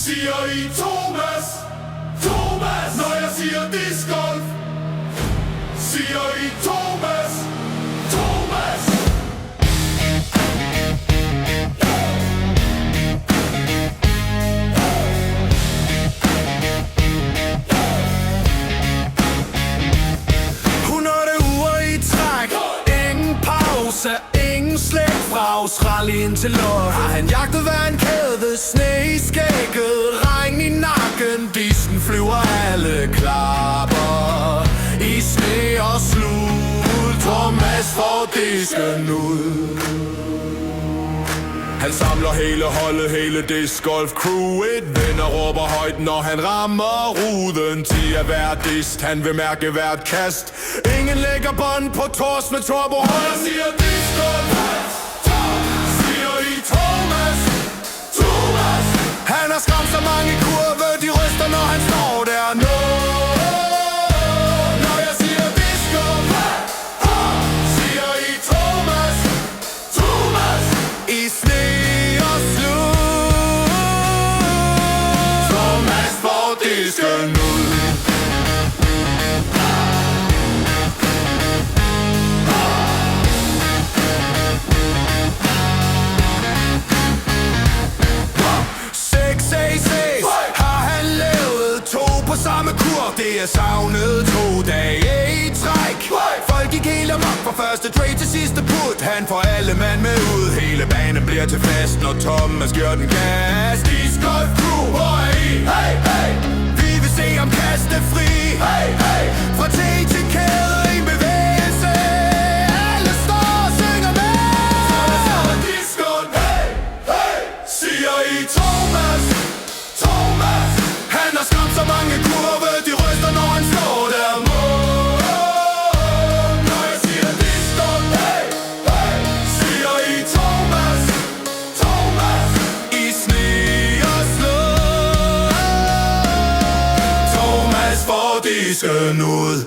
Siger I Thomas? Thomas! Når jeg siger discgolf, siger I Thomas? Thomas! Ingen slægt fra Australien til Lod. Har han jagtet hver en kæde, sne i skægget, regn i nakken, disken flyver, alle klapper i sne og slud. Thomas får disken ud. Han samler hele holdet, hele discgolf crewet. Venner råber højt, når han rammer ruden. 10 er hver dist, han vil mærke hvert kast. Ingen lægger bånd på tors med turbo. Jeg siger discgolf, siger I Thomas? Thomas! Han har skræmt så mange kurve, de ryster, når han står der nu. Når jeg siger discgolf, siger I Thomas? Thomas! I sne og slud, Thomas får disken ud. Samme kur, det er savnet 2 dage i træk. Folk gik helt amok fra første trade til sidste put. Han får alle mand med ud. Hele banen bliver til fest, når Thomas giver den gas. Discgolf crew, hvor er I? Hey, hey! Vi vil se ham kaste fri. Hey, hey! Fra T til kæde, en bevægelse. Alle står og synger med. Så discgolf, hey, hey! Siger I Thomas? Thomas! Han har skræmt så mange kurve, de ryster, når han står der. Når jeg siger discgolf, hey, hey, siger I Thomas? Thomas! I sne og slud, Thomas får disken ud.